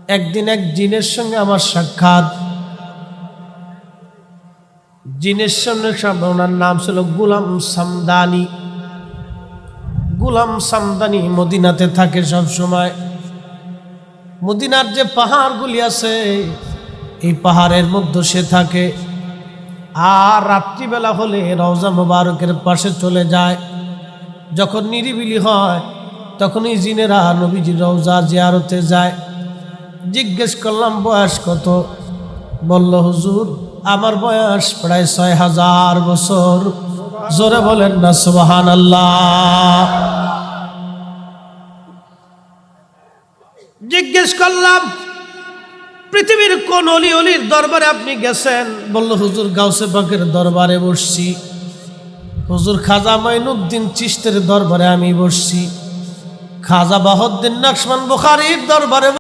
একদিন এক জিনের সঙ্গে আমার সাক্ষাৎ। জিনের সঙ্গে ওনার নাম ছিল গোলাম সামদানি। গোলাম সামদানি মদিনাতে থাকে সব সময়। মদিনার যে পাহাড়গুলি আছে এই পাহাড়ের মধ্যে সে থাকে। আর রাত্রিবেলা হলে রওজা মোবারকের পাশে চলে যায়। যখন নিরিবিলি হয় তখন এই জিনেরা নবীজির রওজা জিয়ারতে যায়। জিজ্ঞেস করলাম বয়স কত? বলল হুজুর আমার বয়স প্রায় ৬০০০ বছর। জোরে বলেন না সুবহানাল্লাহ। জিজ্ঞেস করলাম পৃথিবীর কোন অলির দরবারে আপনি গেছেন? বলল হুজুর গাউসে পাকের দরবারে বসছি। হুজুর খাজা মাইনুদ্দিন চিশতির দরবারে আমি বসছি। খাজা বাহাউদ্দিন নকশবন্দ বুখারীর দরবারে